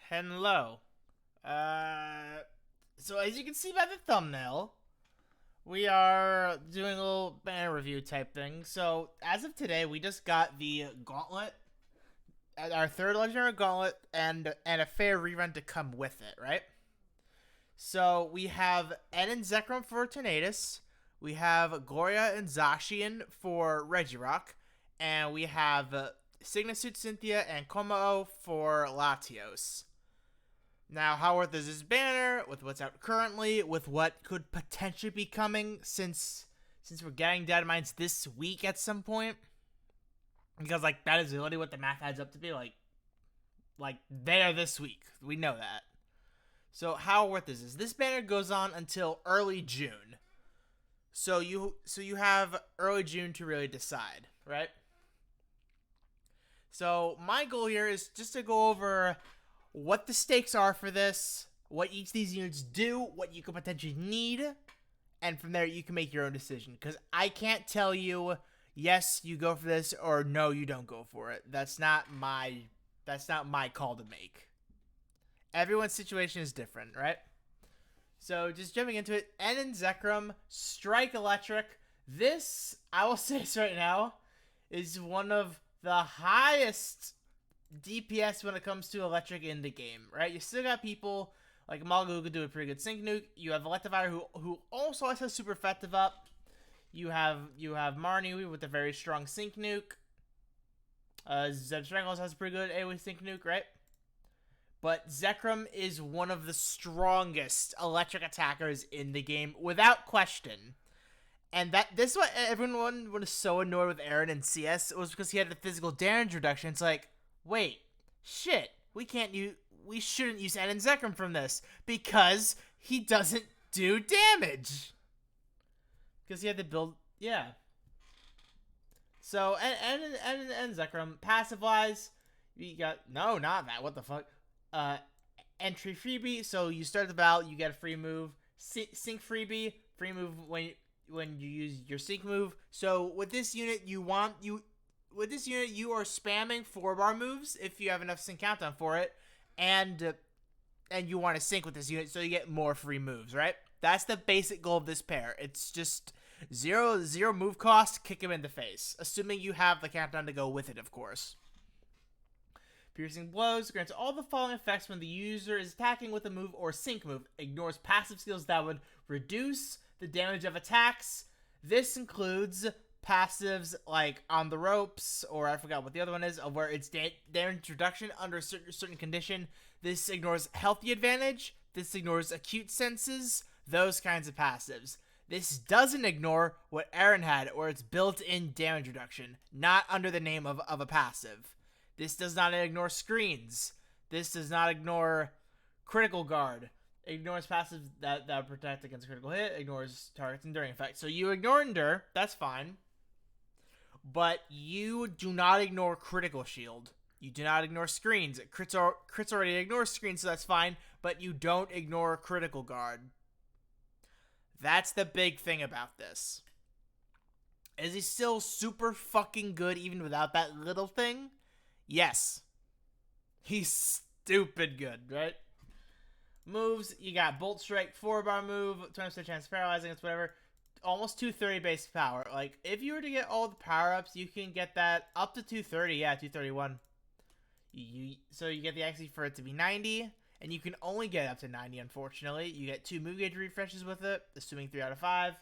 Hello. So as you can see by the thumbnail, we are doing a little banner review type thing. So as of today, we just got the gauntlet, our third legendary gauntlet, and a fair rerun to come with it, right? So we have Ed and Zekrom for Tornadus, we have Gloria and Zacian for Regirock, and we have Signasuit Cynthia and Komao for Latios. Now, how worth is this banner with what's out currently, with what could potentially be coming since we're getting data mines this week at some point? Because like that is literally what the math adds up to be like they are this week. We know that. So how worth is this? This banner goes on until early June. So you have early June to really decide, right? So my goal here is just to go over what the stakes are for this, what each of these units do, what you could potentially need, and from there you can make your own decision. Because I can't tell you, yes, you go for this, or no, you don't go for it. That's not my call to make. Everyone's situation is different, right? So just jumping into it, N and Zekrom, Strike Electric. This, I will say this right now, is one of the highest DPS when it comes to electric in the game, right? You still got people like Malga who could do a pretty good sync nuke. You have Electivire who also has a super effective up. You have Marnie with a very strong sync nuke. Zebstrangles also has a pretty good AoE sync nuke, right? But Zekrom is one of the strongest electric attackers in the game, without question. And this is what everyone was so annoyed with Aaron in CS. It was because he had the physical damage reduction. It's like, wait, shit, we shouldn't use Ed and Zekrom from this because he doesn't do damage. Because he had to build, yeah. So, and Zekrom, passive-wise, you got, no, not that, what the fuck. Entry freebie, so you start the battle, you get a free move. Sync freebie, free move when you use your sync move. So with this unit, you are spamming 4-bar moves if you have enough sync countdown for it, and you want to sync with this unit so you get more free moves, right? That's the basic goal of this pair. It's just zero move cost, kick him in the face, assuming you have the countdown to go with it, of course. Piercing Blows grants all the following effects when the user is attacking with a move or sync move. Ignores passive skills that would reduce the damage of attacks. This includes passives like On the Ropes, or I forgot what the other one is, where it's damage reduction under a certain condition. This ignores Healthy Advantage. This ignores Acute Senses. Those kinds of passives. This doesn't ignore what Aaron had, where it's built-in damage reduction, not under the name of a passive. This does not ignore screens. This does not ignore critical guard. It ignores passives that protect against critical hit. Ignores target's enduring effect. So you ignore endure. That's fine. But you do not ignore critical shield. You do not ignore screens. Crits already ignores screens, so that's fine. But you don't ignore critical guard. That's the big thing about this. Is he still super fucking good even without that little thing? Yes. He's stupid good, right? Moves, you got Bolt Strike, 4-bar move, 20% chance of paralyzing, it's whatever. Almost 230 base power. Like, if you were to get all the power-ups, you can get that up to 230. Yeah, 231. So you get the XP for it to be 90, and you can only get up to 90, unfortunately. You get 2 move gauge refreshes with it, assuming 3 out of 5.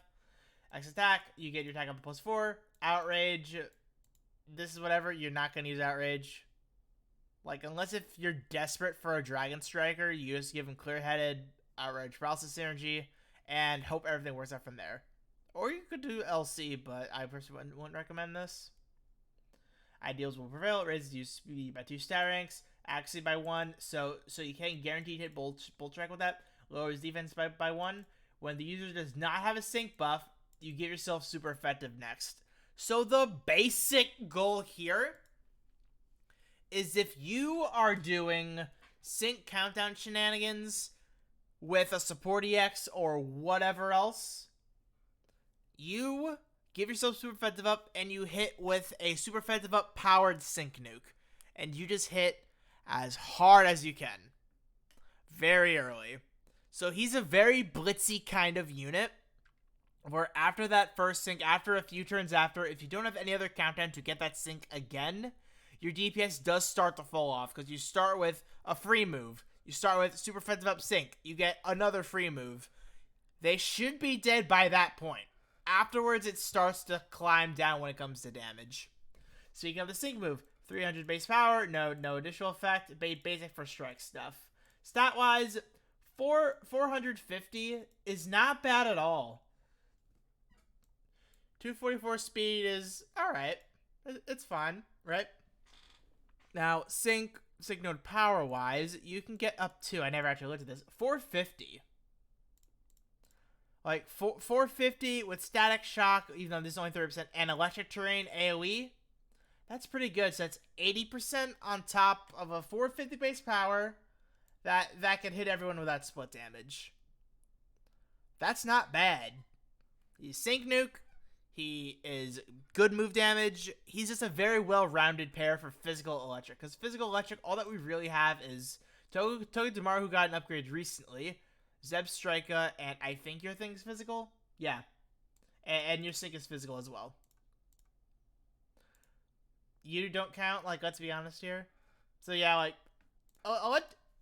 X attack, you get your attack up to +4. Outrage, this is whatever, you're not going to use Outrage. Like, unless if you're desperate for a Dragon Striker, you just give him clear-headed Outrage Paralysis Synergy and hope everything works out from there. Or you could do LC, but I personally wouldn't recommend this. Ideals will prevail. It raises use speed by 2 stat ranks, accuracy by 1, so you can guaranteed hit Bolt Strike with that. Lowers defense by 1. When the user does not have a sync buff, you give yourself super effective next. So the basic goal here is if you are doing sync countdown shenanigans with a support EX or whatever else, you give yourself super effective up and you hit with a super effective up powered sync nuke. And you just hit as hard as you can. very early. So he's a very blitzy kind of unit, where after that first sync, after a few turns after, if you don't have any other countdown to get that sync again, your DPS does start to fall off, because you start with a free move. You start with super offensive up sync. You get another free move. They should be dead by that point. Afterwards, it starts to climb down when it comes to damage. So you can have the sync move. 300 base power, no additional effect, basic for strike stuff. Stat-wise, 450 is not bad at all. 244 speed is alright. It's fine, right? Now, sync node power-wise, you can get up to, I never actually looked at this, 450. Like, 450 with static shock, even though this is only 30%, and electric terrain AoE, that's pretty good. So that's 80% on top of a 450 base power that can hit everyone without split damage. That's not bad. He's sync nuke. He is good move damage. He's just a very well-rounded pair for physical electric. Because physical electric, all that we really have is Toga Damaru, who got an upgrade recently, Zeb Strika, and I think your thing's physical? Yeah. And your sync is physical as well. You don't count, like, let's be honest here. So yeah, like,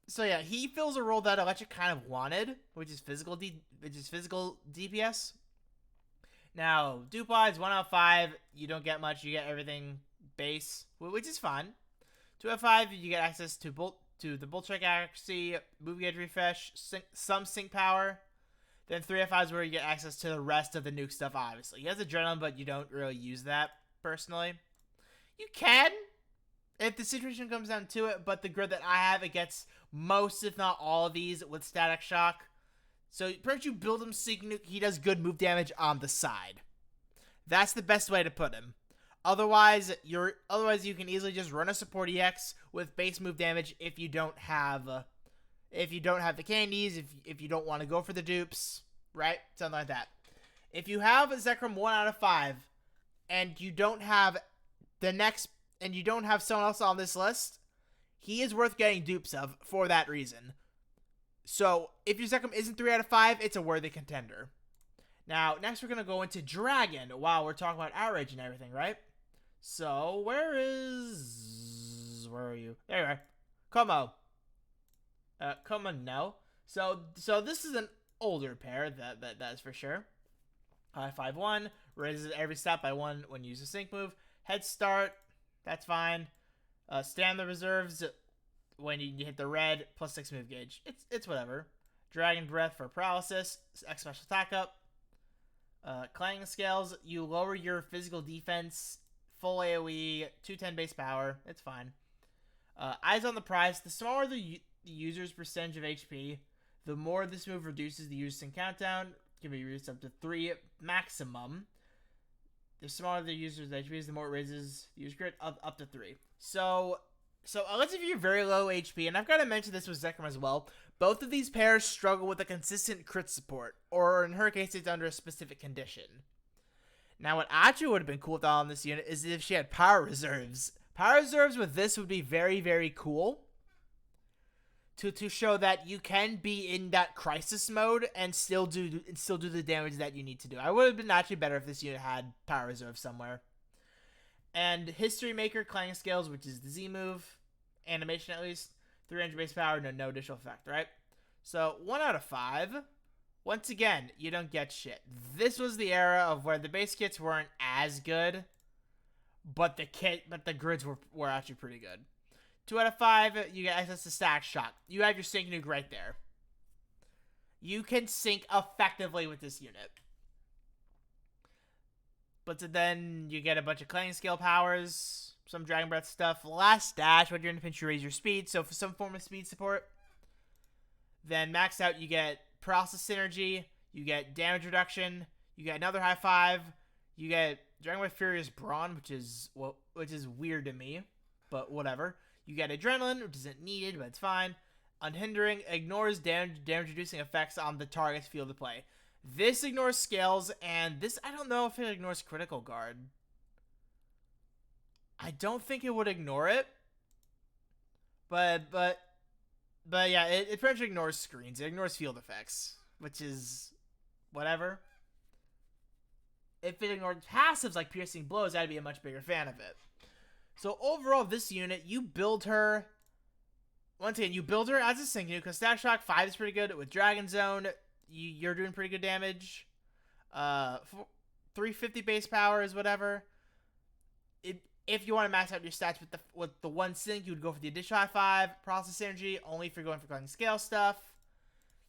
so yeah, he fills a role that Electric kind of wanted, which is physical DPS. Now, dupe-wise, 1 out of 5, you don't get much. You get everything base, which is fun. 2 out of 5, you get access to the bolt strike accuracy, move gauge refresh, some sync power. Then 3 out of 5 is where you get access to the rest of the nuke stuff, obviously. He has adrenaline, but you don't really use that, personally. You can, if the situation comes down to it, but the grid that I have, it gets most, if not all of these with static shock. So, perhaps you build him sync nuke, he does good move damage on the side. That's the best way to put him. Otherwise, you can easily just run a support EX with base move damage if you don't have the candies, if you don't want to go for the dupes, right? Something like that. If you have a Zekrom 1 out of 5, and you don't have someone else on this list, he is worth getting dupes of for that reason. So, if your Zekrom isn't 3 out of 5, it's a worthy contender. Now, next we're going to go into Dragon. Wow, we're talking about Outrage and everything, right? So, where are you? There you are. Como. Como, no. So this is an older pair, that's for sure. 5-1, raises every stat by 1 when you use a sync move. Head start, that's fine. Stay on the reserves when you hit the red, plus 6 move gauge. It's whatever. Dragon Breath for paralysis, X special attack up. Clanging Scales, you lower your physical defense, full AoE, 210 base power. It's fine. Eyes on the prize. The smaller the user's percentage of HP, the more this move reduces the user's sync countdown. Can be reduced up to 3 maximum. The smaller the user's HP, the more it raises the user's crit up to 3. So let's say if you're very low HP, and I've got to mention this with Zekrom as well, both of these pairs struggle with a consistent crit support, or in her case, it's under a specific condition. Now, what actually would have been cool with on this unit is if she had power reserves. Power reserves with this would be very, very cool. To show that you can be in that crisis mode and still do the damage that you need to do. I would have been actually better if this unit had power reserve somewhere. And History Maker, Clanging Scales, which is the Z move, animation at least, 300 base power, no additional effect, right? So 1 out of 5. Once again, you don't get shit. This was the era of where the base kits weren't as good, but the grids were actually pretty good. 2 out of 5, you get access to stack shock. You have your sync nuke right there. You can sync effectively with this unit. But then you get a bunch of Clanging Scale powers, some Dragon Breath stuff. Last dash, when you're in a pinch, you raise your speed, so for some form of speed support. Then max out, you get Paralysis Synergy, you get Damage Reduction, you get another high 5, you get Dragon Breath Furious Brawn, which is weird to me, but whatever. You get Adrenaline, which isn't needed, but it's fine. Unhindering ignores damage-reducing effects on the target's field of play. This ignores scales, and this, I don't know if it ignores Critical Guard. I don't think it would ignore it. But But yeah, it pretty much ignores screens. It ignores field effects, which is whatever. If it ignored passives like piercing blows, I'd be a much bigger fan of it. So overall, this unit, you build her. Once again, you build her as a sync unit because Static Shock 5 is pretty good. With Dragon Zone, you're doing pretty good damage. 350 base power is whatever. If you want to max out your stats with the one sync, you would go for the additional high 5 process energy, only if you're going for cutting scale stuff.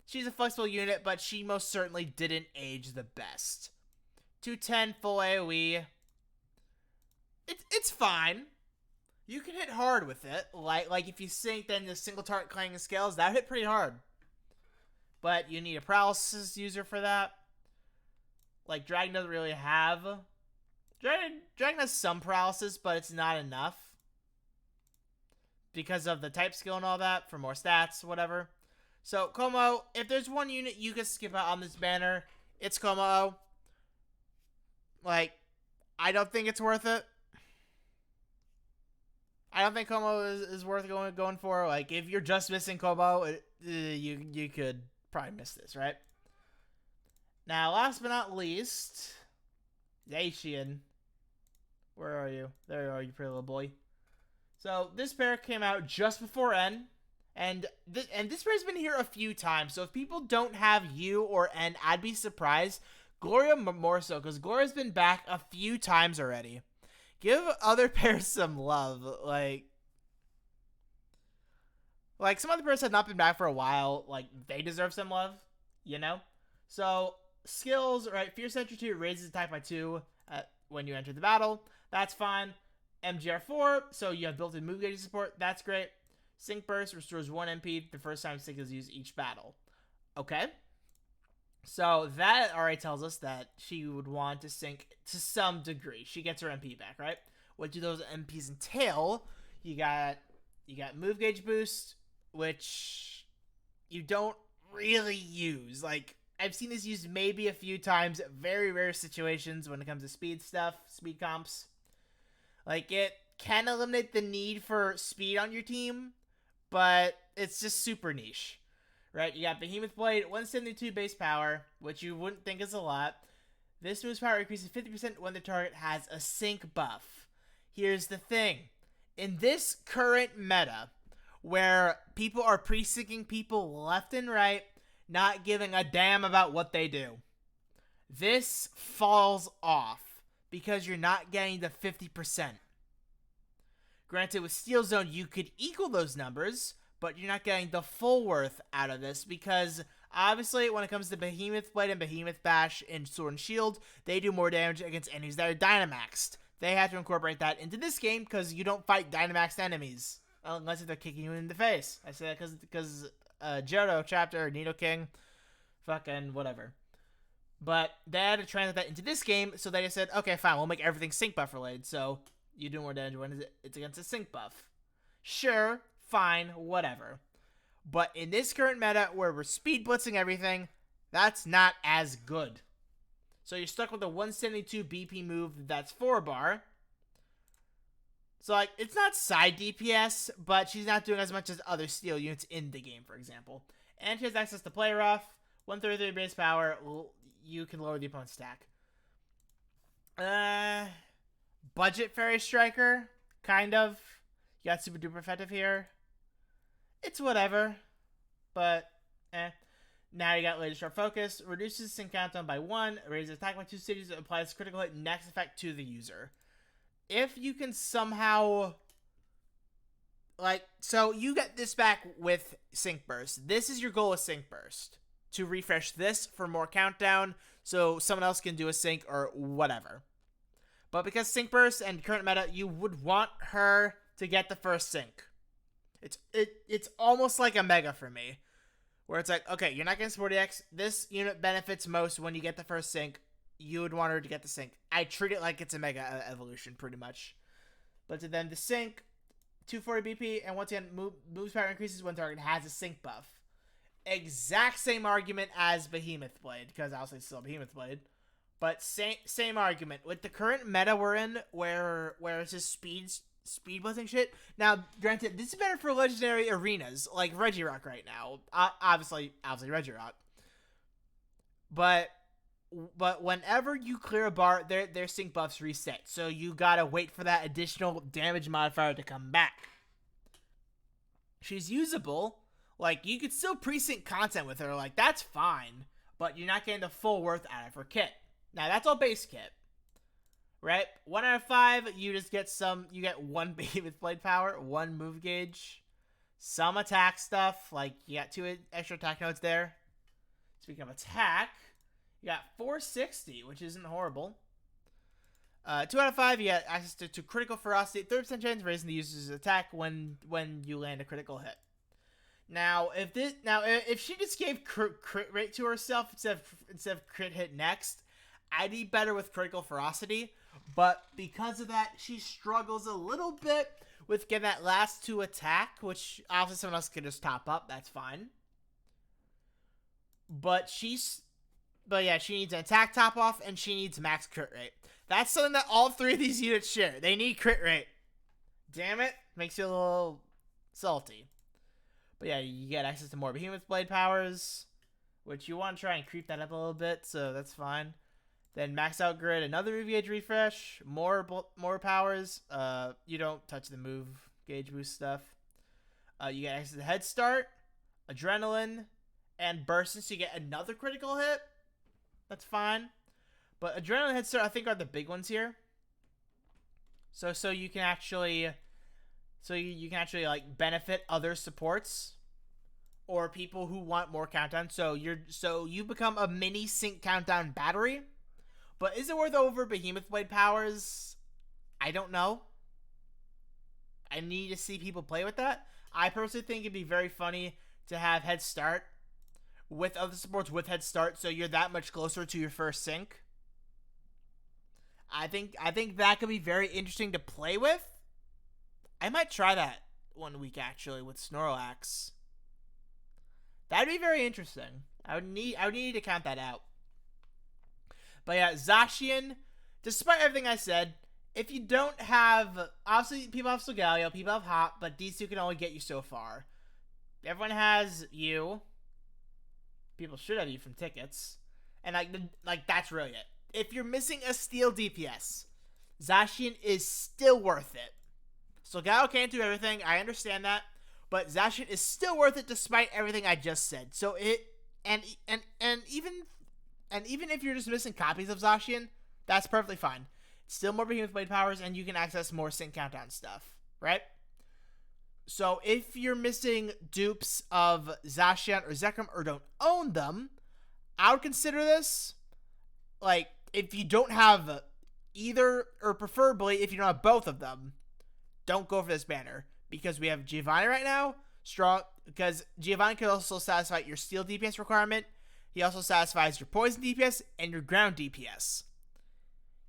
She's a flexible unit, but she most certainly didn't age the best. 210 full AoE. It's fine. You can hit hard with it. Like if you sync, then the single target clanging scales, that hit pretty hard. But you need a paralysis user for that. Like, Dragon doesn't really have... Dragon has some paralysis, but it's not enough. Because of the type skill and all that, for more stats, whatever. So, Como, if there's one unit you can skip out on this banner, it's Como. Like, I don't think it's worth it. I don't think Como is worth going for. Like, if you're just missing Como, you could probably miss this, right? Now, last but not least, Dacian. Where are you? There you are, you pretty little boy. So, this pair came out just before N. And this pair's been here a few times. So, if people don't have U or N, I'd be surprised. Gloria more so, because Gloria's been back a few times already. Give other pairs some love. Like some other pairs have not been back for a while. Like, they deserve some love, you know? So, skills, right? Fierce Entry 2 raises attack by 2 when you enter the battle. That's fine. MGR4, so you have built-in move gauge support. That's great. Sync Burst restores 1 MP the first time Sync is used each battle. Okay. So that already tells us that she would want to sync to some degree. She gets her MP back, right? What do those MPs entail? You got move gauge boost, which you don't really use. Like, I've seen this used maybe a few times, very rare situations when it comes to speed stuff, speed comps. Like, it can eliminate the need for speed on your team, but it's just super niche. Right, you got Behemoth Blade, 172 base power, which you wouldn't think is a lot. This move's power increases 50% when the target has a sync buff. Here's the thing. In this current meta, where people are pre-syncing people left and right, not giving a damn about what they do, this falls off because you're not getting the 50%. Granted, with Steel Zone, you could equal those numbers, but you're not getting the full worth out of this because, obviously, when it comes to Behemoth Blade and Behemoth Bash in Sword and Shield, they do more damage against enemies that are Dynamaxed. They have to incorporate that into this game because you don't fight Dynamaxed enemies unless they're kicking you in the face. I say that because Johto chapter, Nidoking, fucking whatever. But they had to translate that into this game, so they just said, okay, fine, we'll make everything sync buff related, so you do more damage when it's against a sync buff. Sure. Fine, whatever. But in this current meta where we're speed blitzing everything, that's not as good. So you're stuck with a 172 BP move that's 4-bar. So, like, it's not side DPS, but she's not doing as much as other steel units in the game, for example. And she has access to Play Rough, 133 base power, you can lower the opponent's stack. Budget Fairy Striker, kind of. You got super duper effective here. It's whatever, but Now you got Laser Sharp Focus, reduces sync countdown by 1, raises attack by 2 cities, applies critical hit next effect to the user. If you can somehow, so you get this back with Sync Burst. This is your goal with Sync Burst, to refresh this for more countdown, so someone else can do a sync or whatever. But because Sync Burst and current meta, you would want her to get the first sync. It's almost like a mega for me, where it's like, okay, you're not getting Sport EX. This unit benefits most when you get the first sync. You would want her to get the sync. I treat it like it's a mega evolution, pretty much. But to then the sync, 240 BP, and once again, moves power increases when target has a sync buff. Exact same argument as Behemoth Blade, because obviously it's still Behemoth Blade. But same argument. With the current meta we're in, where it's just speed buzzing shit. Now, granted, this is better for legendary arenas like Regirock right now. Obviously Regirock. But whenever you clear a bar, their sync buffs reset. So you gotta wait for that additional damage modifier to come back. She's usable. Like, you could still pre-sync content with her. Like, that's fine. But you're not getting the full worth out of her kit. Now, that's all base kit. Right? 1 out of 5, you just get you get 1 Behemoth Blade power, 1 move gauge, some attack stuff. Like, you got 2 extra attack nodes there. Speaking of attack, you got 460, which isn't horrible. 2 out of 5, you get access to critical ferocity, 30% chance raising the user's attack when you land a critical hit. Now, if she just gave crit rate to herself instead of crit hit next, I'd be better with critical ferocity. But because of that, she struggles a little bit with getting that last 2 attack, which obviously someone else can just top up. That's fine. But yeah, she needs an attack top off, and she needs max crit rate. That's something that all 3 of these units share. They need crit rate. Damn it. Makes you a little salty. But yeah, you get access to more Behemoth Blade powers, which you want to try and creep that up a little bit, so that's fine. Then max out grid, another move gauge refresh, more powers. You don't touch the move gauge boost stuff. You get access to head start, adrenaline, and burst, so you get another critical hit. That's fine. But adrenaline, head start, I think, are the big ones here. So you can actually like benefit other supports or people who want more countdown. So you become a mini sync countdown battery. But is it worth over Behemoth Blade powers? I don't know. I need to see people play with that. I personally think it'd be very funny to have head start with other supports with head start, so you're that much closer to your first sync. I think that could be very interesting to play with. I might try that one week actually with Snorlax. That'd be very interesting. I would need to count that out. But yeah, Zacian, despite everything I said, if you don't have, obviously people have Solgaleo, people have Hop, but these 2 can only get you so far. Everyone has you. People should have you from tickets. And like that's really it. If you're missing a steel DPS, Zacian is still worth it. Solgaleo can't do everything, I understand that, but Zacian is still worth it despite everything I just said. So even if you're just missing copies of Zacian, that's perfectly fine. It's still more Behemoth Blade powers, and you can access more sync countdown stuff, right? So if you're missing dupes of Zacian or Zekrom or don't own them, I would consider this. Like, if you don't have either, or preferably if you don't have both of them, don't go for this banner. Because we have Giovanni right now, strong, because Giovanni can also satisfy your steel DPS requirement. He also satisfies your poison DPS and your ground DPS.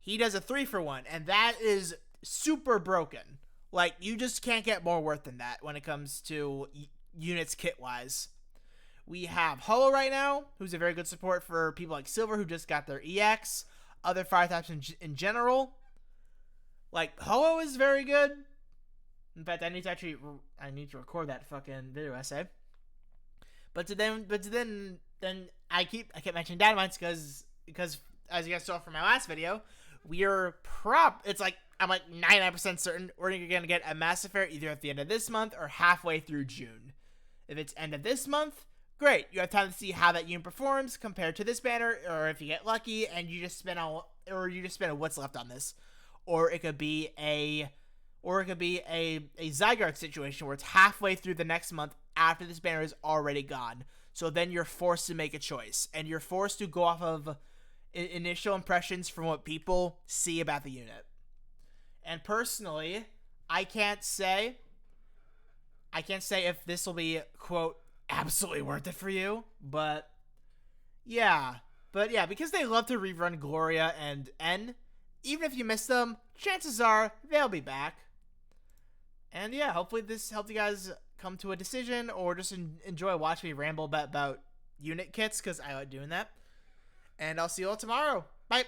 He does a 3-for-1, and that is super broken. Like, you just can't get more worth than that when it comes to units kit-wise. We have Hollow right now, who's a very good support for people like Silver, who just got their EX. Other fire types in general. Like, Hollow is very good. In fact, I need to record that fucking video essay. But then I kept mentioning Dynamites because as you guys saw from my last video, I'm like 99% certain we're gonna get a Masters EX FAIR either at the end of this month or halfway through June. If it's end of this month, great. You have time to see how that unit performs compared to this banner, or if you get lucky and you just spend a what's left on this, or it could be a Zygarde situation where it's halfway through the next month after this banner is already gone. So then you're forced to make a choice, and you're forced to go off of initial impressions from what people see about the unit. And personally, I can't say if this will be, quote, absolutely worth it for you, but yeah, because they love to rerun Gloria and N, even if you miss them, chances are they'll be back. And yeah, hopefully this helped you guys come to a decision, or just enjoy watching me ramble about unit kits, because I like doing that. And I'll see you all tomorrow. Bye!